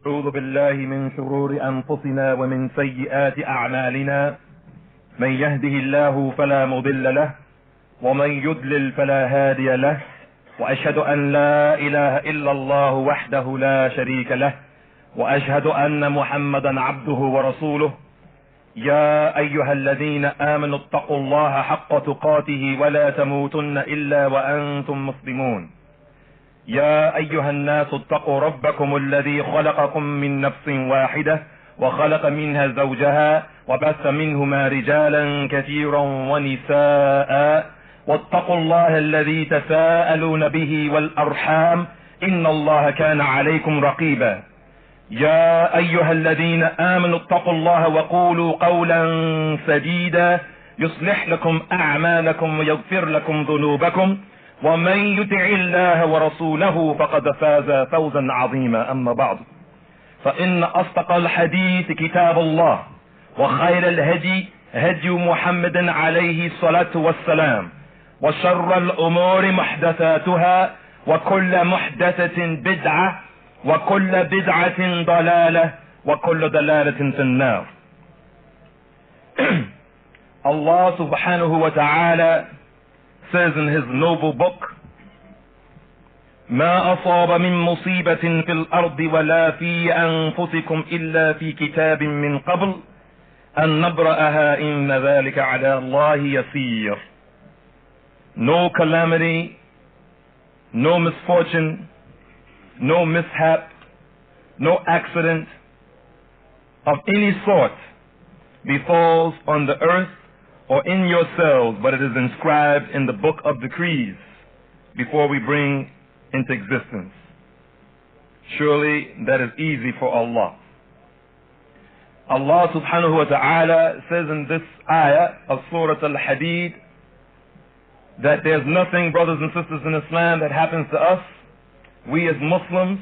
أعوذ بالله من شرور أنفسنا ومن سيئات أعمالنا. من يهده الله فلا مضل له ومن يضلل فلا هادي له، وأشهد أن لا إله إلا الله وحده لا شريك له، وأشهد أن محمدا عبده ورسوله. يا أيها الذين آمنوا اتقوا الله حق تقاته ولا تموتن إلا وأنتم مسلمون. يا أيها الناس اتقوا ربكم الذي خلقكم من نفس واحدة وخلق منها زوجها وبث منهما رجالا كثيرا ونساء، واتقوا الله الذي تساءلون به والأرحام إن الله كان عليكم رقيبا. يا أيها الذين آمنوا اتقوا الله وقولوا قولا سديدا يصلح لكم أعمالكم ويغفر لكم ذنوبكم، ومن يطع الله ورسوله فقد فاز فوزا عظيما. أما بعد، فإن أصدق الحديث كتاب الله، وخير الهدي هدي محمد عليه الصلاة والسلام، وشر الأمور محدثاتها، وكل محدثة بدعة، وكل بدعة ضلالة، وكل ضلالة في النار. Allah subhanahu wa ta'ala says in his noble book, ما أصاب من مصيبة في الأرض ولا في أنفسكم إلا في كتاب من قبل أن نبرأها إن ذلك على الله يسير. No calamity, no misfortune, no mishap, no accident of any sort befalls on the earth or in yourselves, but it is inscribed in the book of decrees before we bring into existence. Surely that is easy for Allah. Allah subhanahu wa ta'ala says in this ayah of Surah Al-Hadid that there's nothing, brothers and sisters in Islam, that happens to us, we as Muslims,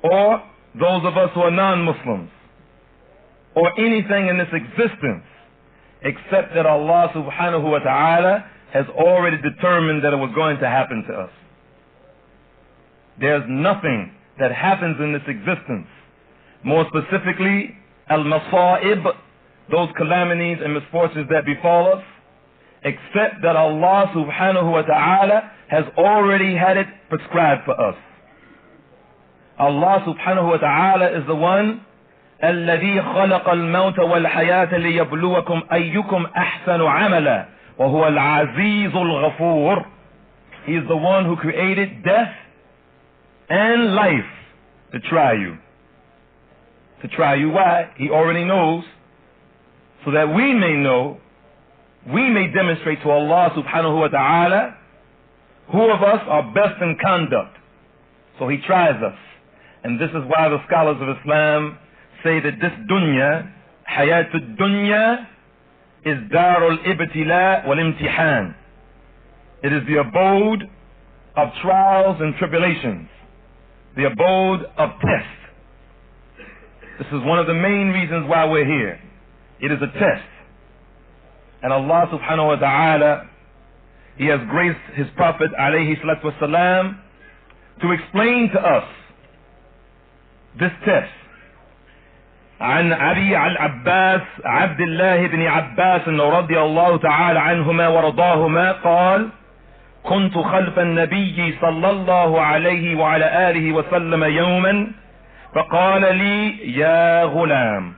or those of us who are non-Muslims, or anything in this existence, except that Allah subhanahu wa ta'ala has already determined that it was going to happen to us. There's nothing that happens in this existence, more specifically al-masa'ib, those calamities and misfortunes that befall us, except that Allah subhanahu wa ta'ala has already had it prescribed for us. Allah subhanahu wa ta'ala is the one الذي خلق الموت والحياة ليبلوكم أيكم أحسن عملا وهو العزيز الغفور. He is the one who created death and life to try you. To try you. Why? He already knows, so that we may know, we may demonstrate to Allah subhanahu wa ta'ala who of us are best in conduct. So he tries us. And this is why the scholars of Islam say that this dunya, hayatul dunya, is darul ibtila wal imtihan. It is the abode of trials and tribulations, the abode of test. This is one of the main reasons why we're here. It is a test. And Allah subhanahu wa ta'ala, He has graced His Prophet alayhi salatu wasalam to explain to us this test. عن أبي العباس عبد الله بن عباس رضي الله تعالى عنهما ورضاهما قال: كنت خلف النبي صلى الله عليه وعلى آله وسلم يوما فقال لي: يا غلام،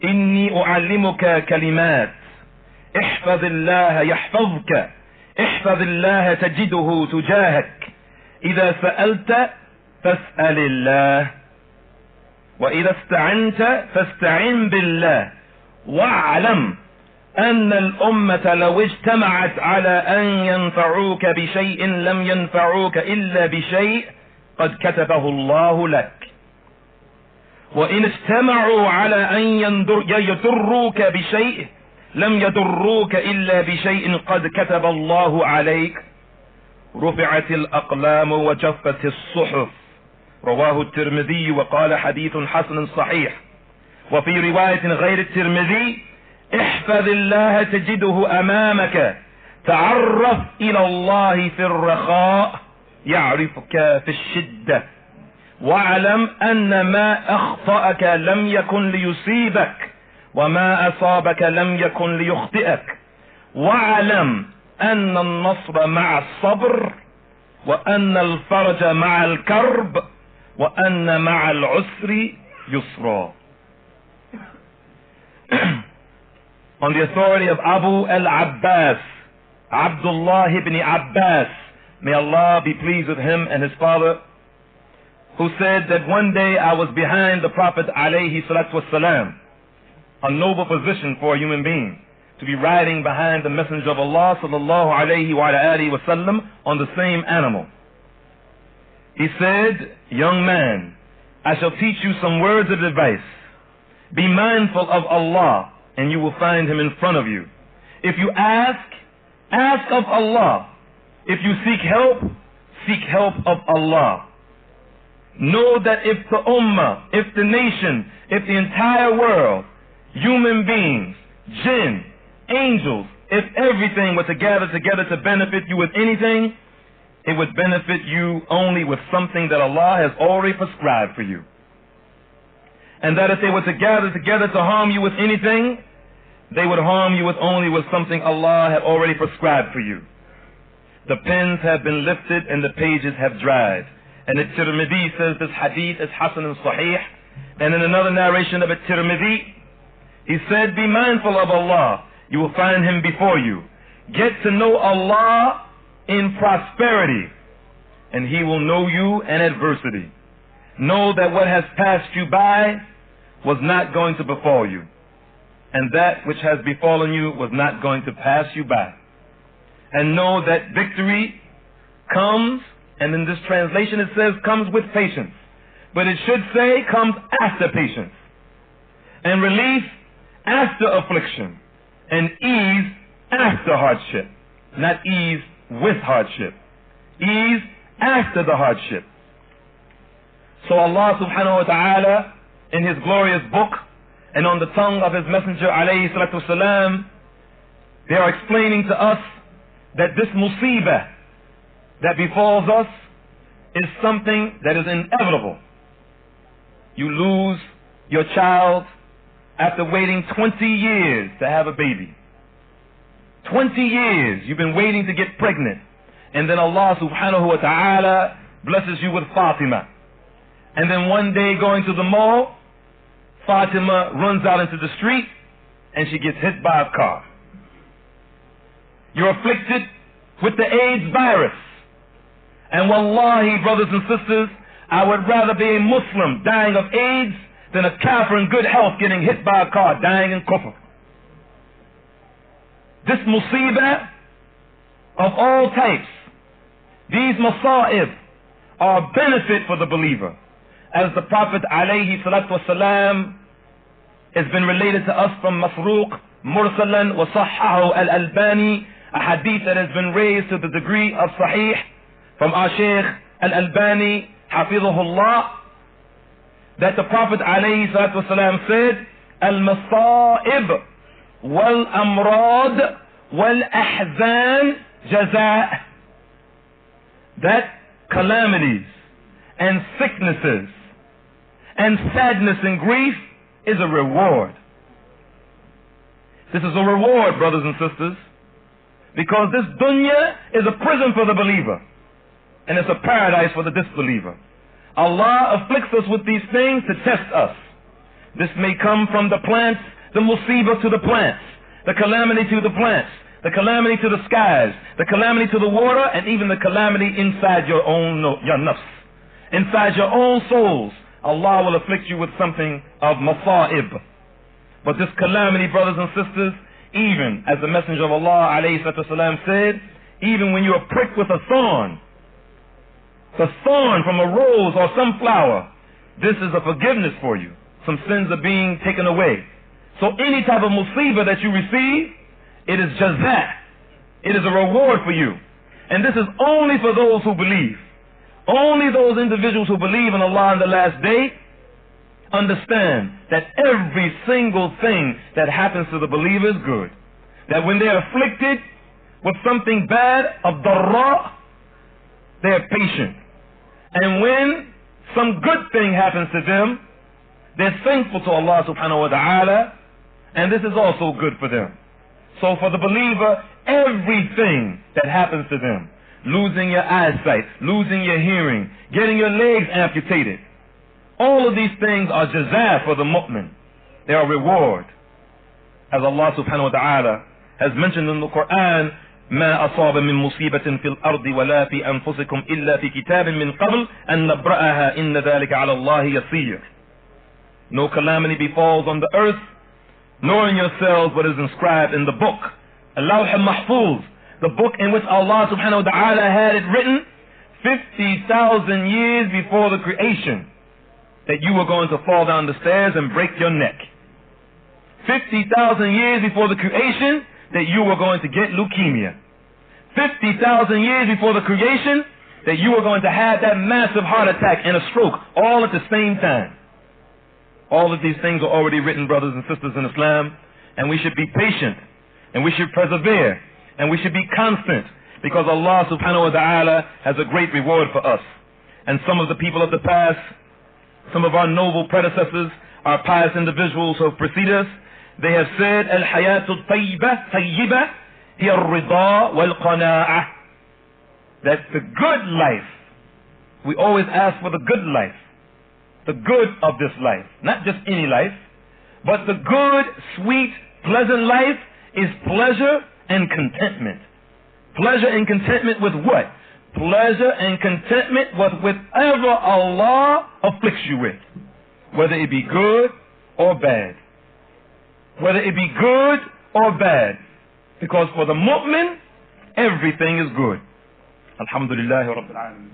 إني أعلمك كلمات، احفظ الله يحفظك، احفظ الله تجده تجاهك، إذا سألت فاسأل الله، وإذا استعنت فاستعن بالله، واعلم أن الأمة لو اجتمعت على أن ينفعوك بشيء لم ينفعوك إلا بشيء قد كتبه الله لك، وإن اجتمعوا على أن يضروك بشيء لم يضروك إلا بشيء قد كتب الله عليك. رفعت الأقلام وجفت الصحف. رواه الترمذي وقال حديث حسن صحيح. وفي رواية غير الترمذي: احفظ الله تجده أمامك، تعرف إلى الله في الرخاء يعرفك في الشدة، وَاعْلَمْ أَنَّ مَا أَخْطَأَكَ لَمْ يَكُنْ لِيُصِيبَكَ وَمَا أَصَابَكَ لَمْ يَكُنْ لِيُخْطِئَكَ وَاعْلَمْ أَنَّ النَّصْرَ مَعَ الصَّبْرِ وَأَنَّ الْفَرْجَ مَعَ الْكَرْبِ وَأَنَّ مَعَ الْعُسْرِ يُسْرًا. On the authority of Abu al-Abbas, Abdullah ibn Abbas, may Allah be pleased with him and his father, who said that one day I was behind the Prophet alayhi salatu wasalam, a noble position for a human being, to be riding behind the Messenger of Allah sallallahu alayhi wa alihi wasallam on the same animal. He said, young man, I shall teach you some words of advice. Be mindful of Allah, and you will find Him in front of you. If you ask of Allah. If you seek help of Allah. Know that if the ummah, if the nation, if the entire world, human beings, jinn, angels, if everything were to gather together to benefit you with anything, it would benefit you only with something that Allah has already prescribed for you. And that if they were to gather together to harm you with anything, they would harm you with only with something Allah had already prescribed for you. The pens have been lifted and the pages have dried. And the Tirmidhi says this hadith is Hasan and Sahih. And in another narration of Tirmidhi, he said, be mindful of Allah. You will find Him before you. Get to know Allah in prosperity, and He will know you in adversity. Know that what has passed you by was not going to befall you, and that which has befallen you was not going to pass you by. And know that victory comes, and in this translation it says comes with patience, but it should say comes after patience, and relief after affliction, and ease after hardship. Not ease with hardship. Ease after the hardship. So Allah subhanahu wa ta'ala, in His glorious book and on the tongue of His Messenger alayhi salatu wasalam, they are explaining to us that this musibah that befalls us is something that is inevitable. You lose your child after waiting 20 years to have a baby. 20 years you've been waiting to get pregnant, and then Allah subhanahu wa ta'ala blesses you with Fatima. And then one day going to the mall, Fatima runs out into the street and she gets hit by a car. You're afflicted with the AIDS virus. And wallahi, brothers and sisters, I would rather be a Muslim dying of AIDS than a kafir in good health getting hit by a car, dying in kufr. This musibah of all types, these masa'ib, are a benefit for the believer. As the Prophet alayhi salatu wasalam has been related to us from Masruq, Mursalan, wa Sahhahu al-Albani, a hadith that has been raised to the degree of Sahih from our Shaykh al-Albani, Hafidhahullah, that the Prophet alayhi salatu wasalam said, al-masa'ib wal-amrad wal-ahzan jaza'. That calamities and sicknesses and sadness and grief is a reward. This is a reward, brothers and sisters, because this dunya is a prison for the believer, and it's a paradise for the disbeliever. Allah afflicts us with these things to test us. This may come from the plants, the musibah to the plants, the calamity to the plants, the calamity to the skies, the calamity to the water, and even the calamity inside your own your nafs. Inside your own souls, Allah will afflict you with something of masa'ib. But this calamity, brothers and sisters, even as the Messenger of Allah alayhi salatu wasalam said, even when you are pricked with a thorn from a rose or some flower, this is a forgiveness for you. Some sins are being taken away. So any type of musibah that you receive, it is jaza'. It is a reward for you. And this is only for those who believe. Only those individuals who believe in Allah in the last day understand that every single thing that happens to the believer is good. That when they are afflicted with something bad, of darra, they are patient. And when some good thing happens to them, they're thankful to Allah subhanahu wa ta'ala, and this is also good for them. So for the believer, everything that happens to them, losing your eyesight, losing your hearing, getting your legs amputated, all of these things are jazaa for the mu'min. They are reward. As Allah subhanahu wa ta'ala has mentioned in the Qur'an, ما أصاب من مصيبة في الأرض ولا في أنفسكم إلا في كتاب من قبل أن نبرأها إن ذلك على الله يسير. No calamity befalls on the earth, nor in yourselves what is inscribed in the book, Al-Lawh al-Mahfuz, the book in which Allah subhanahu wa ta'ala had it written 50,000 years before the creation, that you were going to fall down the stairs and break your neck. 50,000 years before the creation, that you were going to get leukemia. 50,000 years before the creation, that you were going to have that massive heart attack and a stroke all at the same time. All of these things are already written, brothers and sisters in Islam, and we should be patient, and we should persevere, and we should be constant, because Allah subhanahu wa ta'ala has a great reward for us. And some of the people of the past, some of our noble predecessors, our pious individuals who have preceded us, they have said, Al-Hayatu Tayyiba hiya al-Rida wal-Qana'ah. That the good life, we always ask for the good life, the good of this life, not just any life, but the good, sweet, pleasant life is pleasure and contentment. Pleasure and contentment with what? Pleasure and contentment with whatever Allah afflicts you with, whether it be good or bad. Whether it be good or bad. Because for the mu'min, everything is good. Alhamdulillah Rabbil Alameen.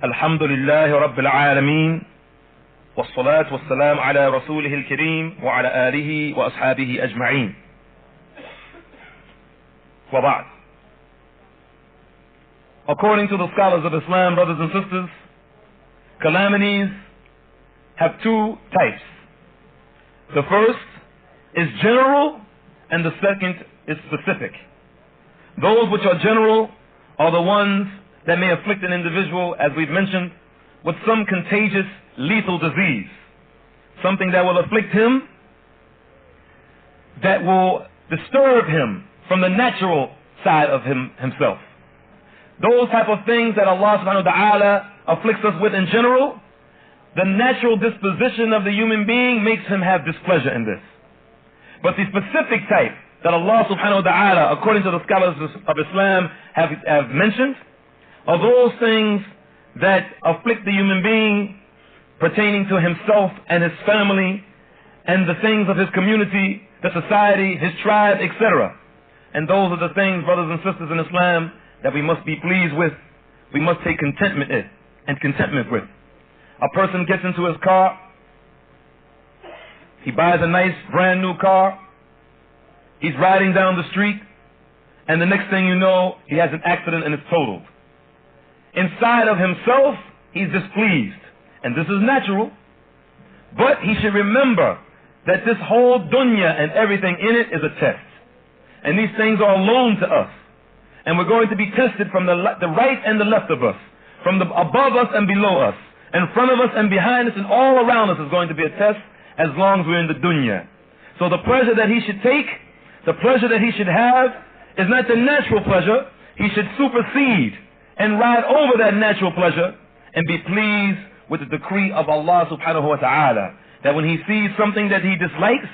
Alhamdulillah Rabbil Alameen. والصلاة والسلام على رسوله الكريم وعلى آله وأصحابه أجمعين. وبعد. According to the scholars of Islam, brothers and sisters, calamities have two types. The first is general and the second is specific. Those which are general are the ones that may afflict an individual, as we've mentioned, with some contagious, lethal disease. Something that will afflict him, that will disturb him from the natural side of himself. Those type of things that Allah subhanahu wa ta'ala afflicts us with in general, the natural disposition of the human being makes him have displeasure in this. But the specific type that Allah subhanahu wa ta'ala, according to the scholars of Islam, have mentioned, are those things that afflict the human being pertaining to himself and his family and the things of his community, the society, his tribe, etc. And those are the things, brothers and sisters in Islam, that we must be pleased with, we must take contentment with. A person gets into his car, he buys a nice brand new car, he's riding down the street, and the next thing you know, he has an accident and it's totaled. Inside of himself, he's displeased, and this is natural, but he should remember that this whole dunya and everything in it is a test. And these things are a loan to us. And we're going to be tested from the right and the left of us, from the above us and below us, in front of us and behind us and all around us is going to be a test as long as we're in the dunya. So the pleasure that he should take, the pleasure that he should have, is not the natural pleasure. He should supersede and ride over that natural pleasure and be pleased with the decree of Allah subhanahu wa ta'ala. That when he sees something that he dislikes,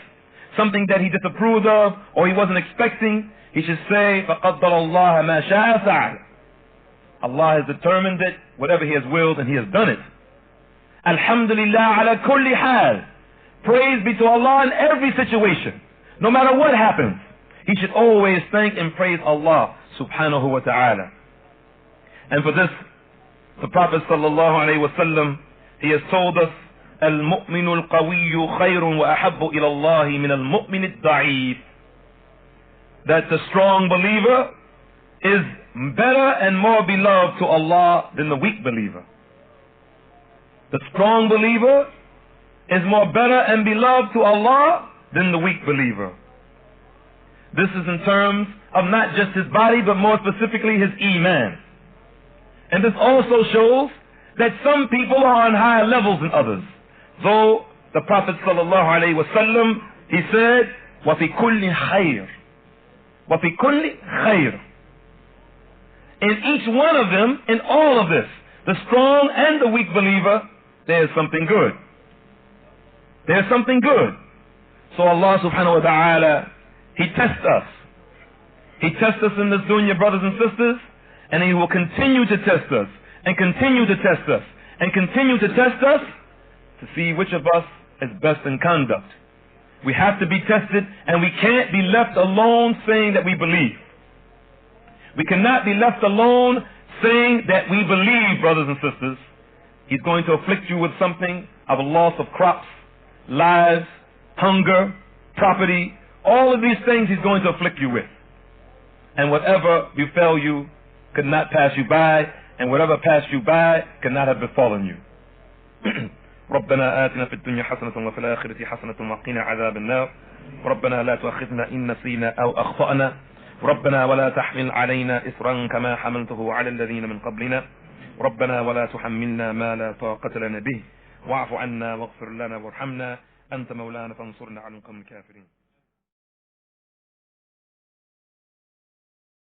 something that he disapproves of, or he wasn't expecting, he should say, فَقَدَّرَ اللَّهَ مَا شَاءَ فَعَلَ. Allah has determined it, whatever he has willed, and he has done it. Alhamdulillah ala kulli hal. Praise be to Allah in every situation. No matter what happens, he should always thank and praise Allah subhanahu wa ta'ala. And for this, the Prophet sallallahu alayhi wa sallam, he has told us, المؤمن القوي خير وأحب إلى الله من المؤمن الضعيف. That the strong believer is better and more beloved to Allah than the weak believer. The strong believer is more better and beloved to Allah than the weak believer. This is in terms of not just his body, but more specifically his iman. And this also shows that some people are on higher levels than others. Though the Prophet ﷺ, he said, وَفِي كُلِّ خَيْرٍ وَفِي كُلِّ خَيْرٍ. In each one of them, in all of this, the strong and the weak believer, there is something good. There's something good. So Allah subhanahu wa ta'ala, He tests us. He tests us in this dunya, brothers and sisters, and He will continue to test us, and continue to test us, and continue to test us to see which of us is best in conduct. We have to be tested, and we can't be left alone saying that we believe. We cannot be left alone saying that we believe, brothers and sisters. He's going to afflict you with something of a loss of crops, lives, hunger, property, all of these things He's going to afflict you with. And whatever befell you could not pass you by, and whatever passed you by could not have befallen you. ربنا آتنا في الدنيا حسنة وفي الآخرة حسنة وقنا عذاب النار ربنا لا تؤاخذنا إن نسينا أو أخطأنا ربنا ولا تحمل علينا إصرا كما حملته على الذين من قبلنا ربنا ولا تحملنا ما لا طاقة لنا به واعف عنا واغفر لنا وارحمنا أنت مولانا فانصرنا على القوم الكافرين.